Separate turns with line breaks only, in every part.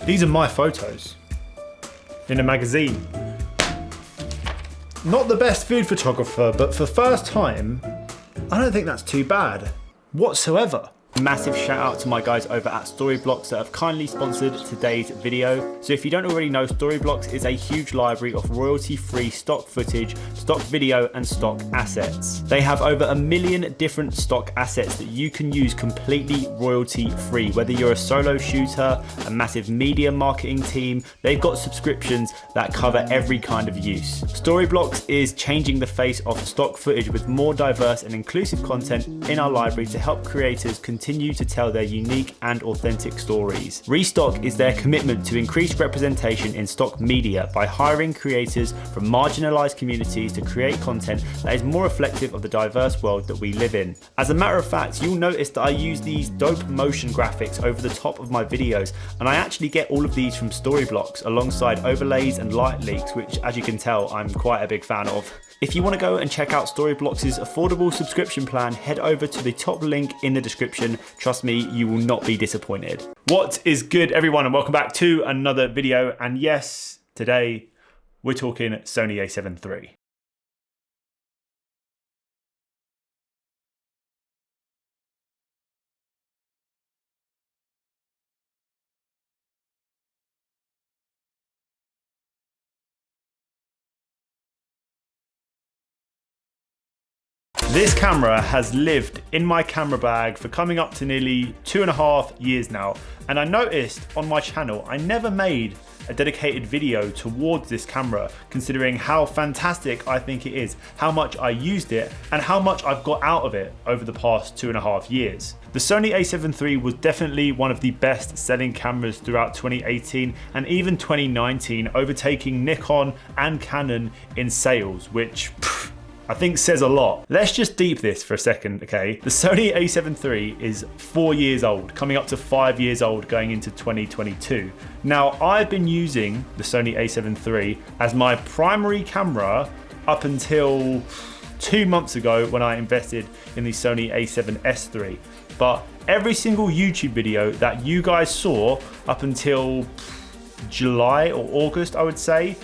These are my photos in a magazine. Not the best food photographer, but for first time, I don't think that's too bad whatsoever. Massive shout out to my guys over at Storyblocks that have kindly sponsored today's video. So if you don't already know, Storyblocks is a huge library of royalty-free stock footage, stock video and stock assets. They have over 1 million different stock assets that you can use completely royalty-free. Whether you're a solo shooter, a massive media marketing team, they've got subscriptions that cover every kind of use. Storyblocks is changing the face of stock footage with more diverse and inclusive content in our library to help creators continue to tell their unique and authentic stories. Restock is their commitment to increased representation in stock media by hiring creators from marginalized communities to create content that is more reflective of the diverse world that we live in. As a matter of fact, you'll notice that I use these dope motion graphics over the top of my videos, and I actually get all of these from Storyblocks alongside overlays and light leaks, which as you can tell, I'm quite a big fan of. If you want to go and check out Storyblocks' affordable subscription plan, head over to the top link in the description. Trust me, you will not be disappointed. What is good, everyone, and welcome back to another video. And yes, today we're talking Sony A7 III. This camera has lived in my camera bag for coming up to nearly 2.5 years now, and I noticed on my channel I never made a dedicated video towards this camera, considering how fantastic I think it is, how much I used it, and how much I've got out of it over the past 2.5 years. The Sony A7 III was definitely one of the best selling cameras throughout 2018 and even 2019, overtaking Nikon and Canon in sales, which I think says a lot. Let's just deep this for a second, okay? The Sony A7 III is 4 years old, coming up to 5 years old going into 2022. Now, I've been using the Sony A7 III as my primary camera up until 2 months ago when I invested in the Sony A7S III. But every single YouTube video that you guys saw up until July or August, I would say,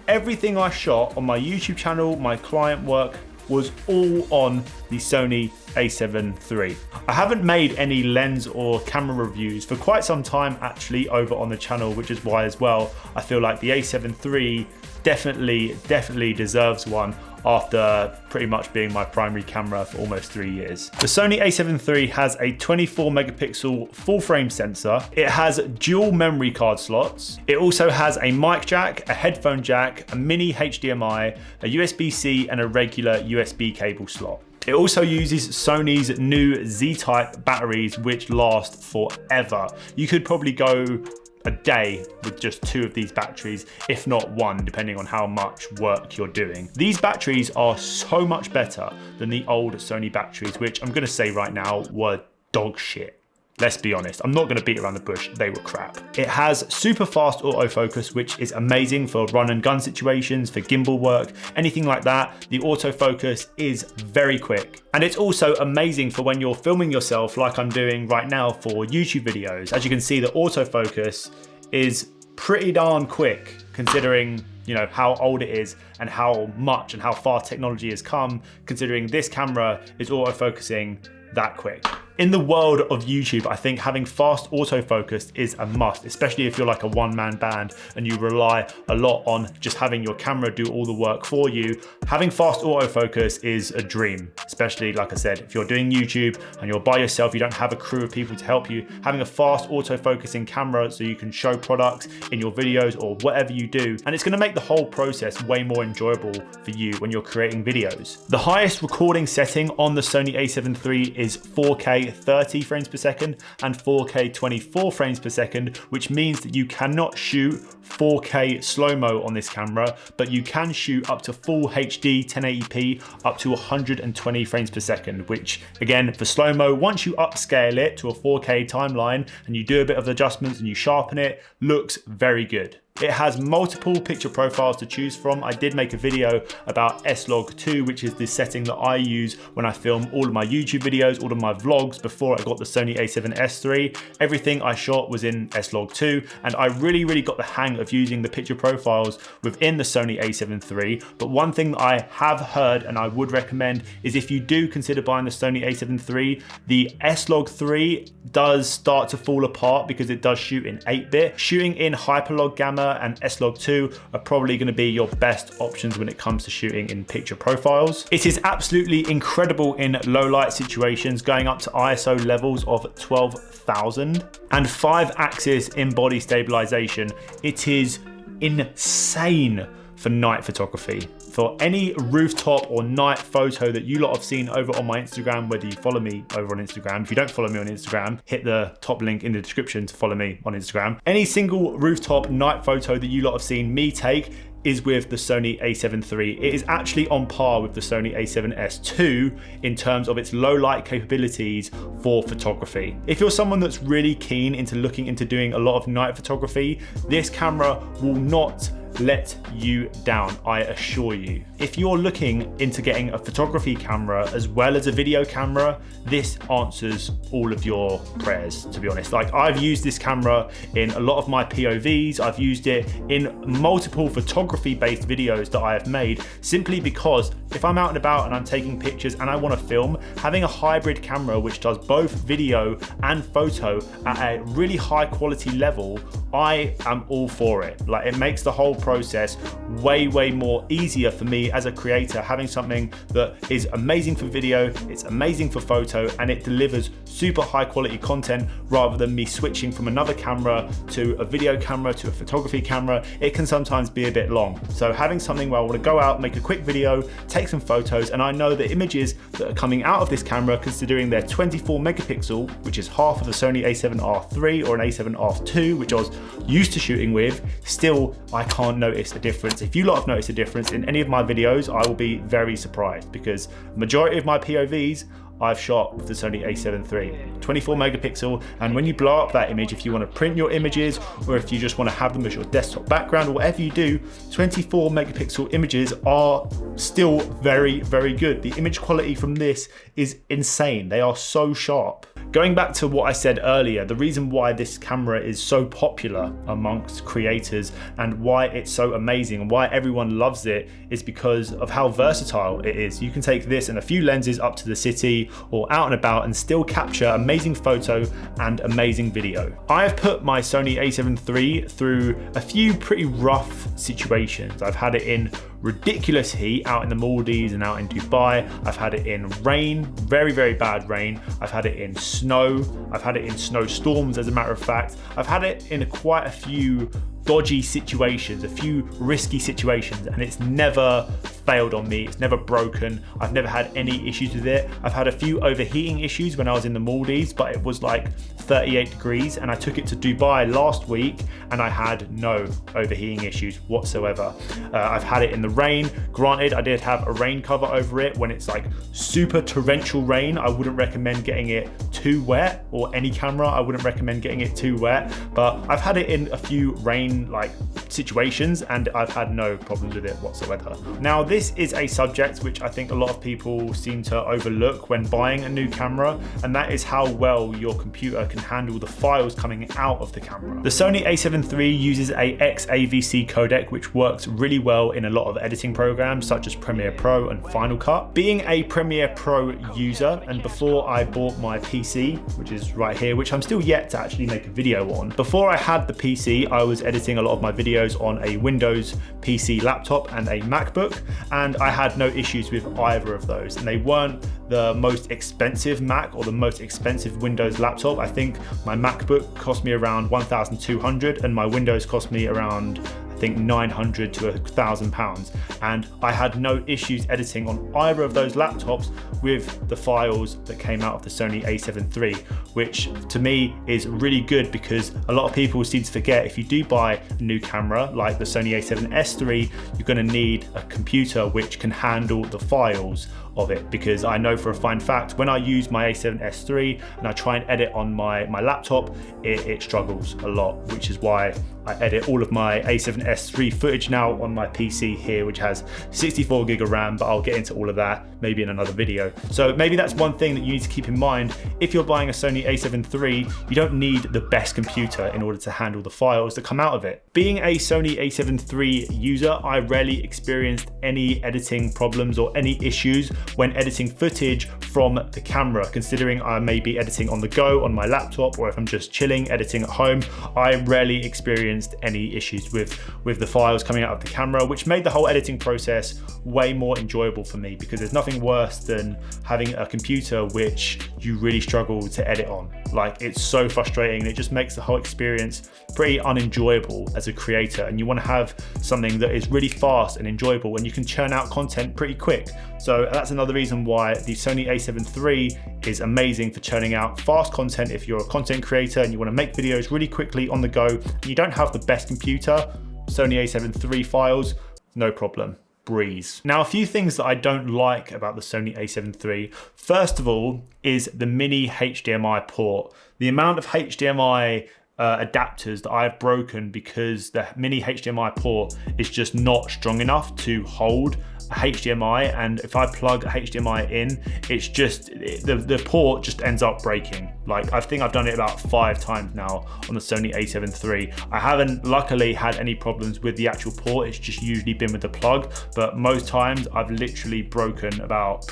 everything I shot on my YouTube channel, my client work, was all on the Sony A7 III. I haven't made any lens or camera reviews for quite some time actually over on the channel, which is why as well I feel like the A7 III definitely deserves one after pretty much being my primary camera for almost 3 years. The Sony A7 III has a 24 megapixel full frame sensor. It has dual memory card slots. It also has a mic jack, a headphone jack, a mini HDMI, a USB-C and a regular USB cable slot. It also uses Sony's new Z-type batteries, which last forever. You could probably go a day with just 2 of these batteries, if not 1, depending on how much work you're doing. These batteries are so much better than the old Sony batteries, which I'm gonna say right now were dog shit. Let's be honest, I'm not gonna beat around the bush, they were crap. It has super fast autofocus, which is amazing for run and gun situations, for gimbal work, anything like that. The autofocus is very quick. And it's also amazing for when you're filming yourself like I'm doing right now for YouTube videos. As you can see, the autofocus is pretty darn quick considering how old it is and how much and how far technology has come, considering this camera is autofocusing that quick. In the world of YouTube, I think having fast autofocus is a must, especially if you're like a one-man band and you rely a lot on just having your camera do all the work for you. Having fast autofocus is a dream, especially like I said, if you're doing YouTube and you're by yourself, you don't have a crew of people to help you. Having a fast autofocusing camera so you can show products in your videos or whatever you do, and it's gonna make the whole process way more enjoyable for you when you're creating videos. The highest recording setting on the Sony A7 III is 4K 30 frames per second and 4K 24 frames per second, which means that you cannot shoot 4K slow-mo on this camera, but you can shoot up to full HD 1080p up to 120 frames per second, which again, for slow-mo, once you upscale it to a 4K timeline and you do a bit of adjustments and you sharpen it, looks very good. It has multiple picture profiles to choose from. I did make a video about S-Log2, which is the setting that I use when I film all of my YouTube videos, all of my vlogs before I got the Sony A7III. Everything I shot was in S-Log2, and I really got the hang of using the picture profiles within the Sony A7III. But one thing that I have heard and I would recommend is if you do consider buying the Sony A7III, the S-Log3 does start to fall apart because it does shoot in 8-bit. Shooting in Hyperlog Gamma and S-Log2 are probably going to be your best options when it comes to shooting in picture profiles. It is absolutely incredible in low light situations, going up to ISO levels of 12,000 and 5-axis in-body stabilization. It is insane for night photography. For any rooftop or night photo that you lot have seen over on my Instagram, whether you follow me over on Instagram, if you don't follow me on Instagram, hit the top link in the description to follow me on Instagram. Any single rooftop night photo that you lot have seen me take is with the Sony A7III. It is actually on par with the Sony A7S II in terms of its low light capabilities for photography. If you're someone that's really keen into looking into doing a lot of night photography, this camera will not let you down, I assure you. If you're looking into getting a photography camera as well as a video camera, this answers all of your prayers, to be honest. Like, I've used this camera in a lot of my POVs, I've used it in multiple photography-based videos that I have made, simply because if I'm out and about and I'm taking pictures and I want to film, having a hybrid camera which does both video and photo at a really high quality level, I am all for it. Like, it makes the whole process way more easier for me as a creator, having something that is amazing for video, it's amazing for photo, and it delivers super high quality content rather than me switching from another camera to a video camera to a photography camera. It can sometimes be a bit long. So having something where I want to go out, make a quick video, take some photos, and I know the images that are coming out of this camera, considering they're 24 megapixel, which is half of the Sony A7R III or an A7R II, which I was used to shooting with, still I can't notice a difference. If you lot have noticed a difference in any of my videos, I will be very surprised, because majority of my POVs I've shot with the Sony A7III, 24 megapixel, and when you blow up that image, if you want to print your images or if you just want to have them as your desktop background or whatever you do, 24 megapixel images are still very good. The image quality from this is insane. They are so sharp. Going back to what I said earlier, the reason why this camera is so popular amongst creators and why it's so amazing and why everyone loves it is because of how versatile it is. You can take this and a few lenses up to the city or out and about and still capture amazing photo and amazing video. I have put my Sony A7III through a few pretty rough situations. I've had it in ridiculous heat out in the Maldives and out in Dubai. I've had it in rain, very bad rain. I've had it in snow. I've had it in snowstorms, as a matter of fact. I've had it in quite a few dodgy situations, a few risky situations, and it's never failed on me. It's never broken. I've never had any issues with it. I've had a few overheating issues when I was in the Maldives, but it was like 38 degrees, and I took it to Dubai last week and I had no overheating issues whatsoever. I've had it in the rain. Granted, I did have a rain cover over it. When it's like super torrential rain, I wouldn't recommend getting it too wet, or any camera, I wouldn't recommend getting it too wet, but I've had it in a few rain like situations and I've had no problems with it whatsoever. Now, this is a subject which I think a lot of people seem to overlook when buying a new camera, and that is how well your computer can handle the files coming out of the camera. The Sony A7III uses a XAVC codec, which works really well in a lot of editing programs such as Premiere Pro and Final Cut. Being a Premiere Pro user, and before I bought my PC, which is right here, which I'm still yet to actually make a video on, before I had the PC, I was editing a lot of my videos on a Windows PC laptop and a MacBook, and I had no issues with either of those, and they weren't the most expensive Mac or the most expensive Windows laptop. I think my MacBook cost me around 1,200 and my Windows cost me around, I think, 900 to £1,000, and I had no issues editing on either of those laptops with the files that came out of the Sony A7III, which to me is really good, because a lot of people seem to forget, if you do buy a new camera like the Sony A7S III, you're going to need a computer which can handle the files of it, because I know for a fine fact when I use my A7S III and I try and edit on my laptop, it struggles a lot, which is why I edit all of my A7S III footage now on my PC here, which has 64 gig of RAM, but I'll get into all of that maybe in another video. So maybe that's one thing that you need to keep in mind. If you're buying a Sony A7 III, you don't need the best computer in order to handle the files that come out of it. Being a Sony A7 III user, I rarely experienced any editing problems or any issues when editing footage from the camera, considering I may be editing on the go on my laptop, or if I'm just chilling editing at home, I rarely experienced any issues with the files coming out of the camera, which made the whole editing process way more enjoyable for me, because there's nothing worse than having a computer which you really struggle to edit on. Like, it's so frustrating, and it just makes the whole experience pretty unenjoyable as a creator, and you want to have something that is really fast and enjoyable and you can churn out content pretty quick. So that's another reason why the Sony A7 III is amazing for churning out fast content. If you're a content creator and you want to make videos really quickly on the go and you don't have the best computer, Sony A7 III files, no problem. Breeze. Now, a few things that I don't like about the Sony A7 III. First of all is the mini HDMI port. The amount of HDMI adapters that I've broken because the mini HDMI port is just not strong enough to hold a HDMI, and if I plug a HDMI in, it's just the port just ends up breaking. Like, I think I've done it about 5 times now on the Sony A7 III. I haven't luckily had any problems with the actual port, it's just usually been with the plug, but most times I've literally broken about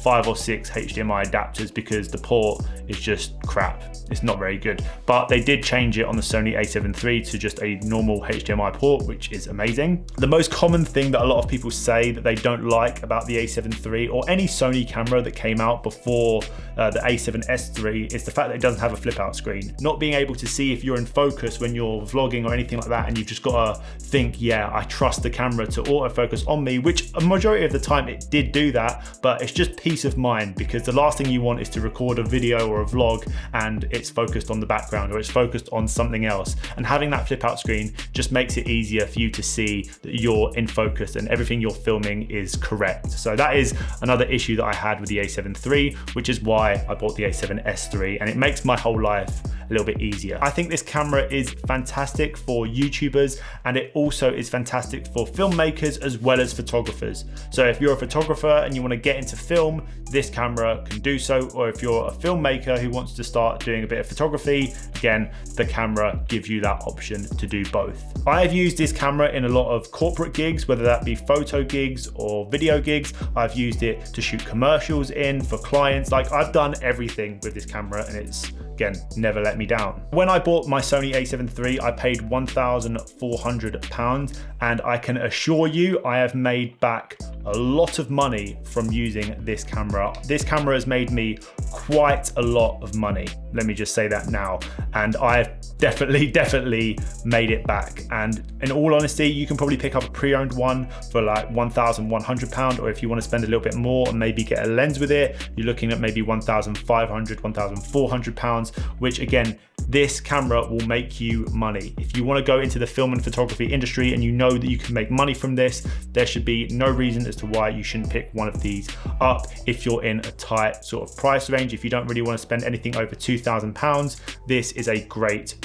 5 or 6 HDMI adapters because the port is just crap. It's not very good. But they did change it on the Sony A7 III to just a normal HDMI port, which is amazing. The most common thing that a lot of people say that they don't like about the A7 III or any Sony camera that came out before the A7S III is the fact that it doesn't have a flip out screen. Not being able to see if you're in focus when you're vlogging or anything like that, and you've just got to think, yeah, I trust the camera to autofocus on me, which a majority of the time it did do that, but it's just peace of mind, because the last thing you want is to record a video or a vlog and it's focused on the background or it's focused on something else. And having that flip out screen just makes it easier for you to see that you're in focus and everything you're filming is correct. So that is another issue that I had with the A7 III, which is why I bought the A7S III, and it makes my whole life a little bit easier. I think this camera is fantastic for YouTubers, and it also is fantastic for filmmakers as well as photographers. So if you're a photographer and you want to get into film, this camera can do so. Or if you're a filmmaker who wants to start doing a bit of photography, again, the camera gives you that option to do both. I've used this camera in a lot of corporate gigs, whether that be photo gigs or video gigs. I've used it to shoot commercials in for clients. Like, I've done everything with this camera, and it's, again, never let me down. When I bought my Sony A7 III, I paid £1,400, and I can assure you I have made back a lot of money from using this camera. This camera has made me quite a lot of money. Let me just say that now. And I've definitely made it back. And in all honesty, you can probably pick up a pre-owned one for like £1,100, or if you want to spend a little bit more and maybe get a lens with it, you're looking at maybe £1,500, £1,400, which again, this camera will make you money. If you want to go into the film and photography industry and you know that you can make money from this, there should be no reason as to why you shouldn't pick one of these up if you're in a tight sort of price range. If you don't really want to spend anything over £2,000, this is a great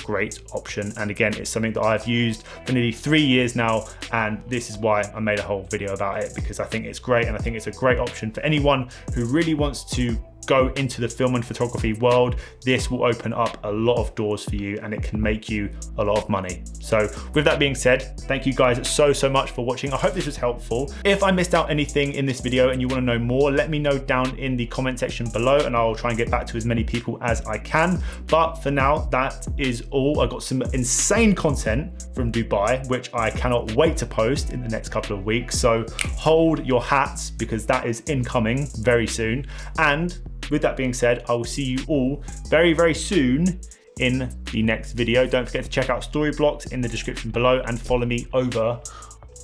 option. And again, it's something that I've used for nearly 3 years now, and this is why I made a whole video about it, because I think it's great, and I think it's a great option for anyone who really wants to go into the film and photography world. This will open up a lot of doors for you, and it can make you a lot of money. So with that being said, thank you guys so much for watching. I hope this was helpful. If I missed out anything in this video and you want to know more, let me know down in the comment section below, and I'll try and get back to as many people as I can. But for now, that is all. I got some insane content from Dubai, which I cannot wait to post in the next couple of weeks. So hold your hats, because that is incoming very soon. And with that being said, I will see you all very soon in the next video. Don't forget to check out Storyblocks in the description below, and follow me over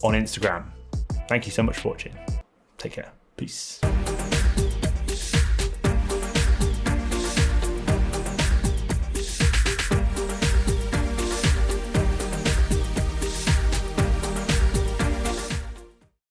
on Instagram. Thank you so much for watching. Take care. Peace.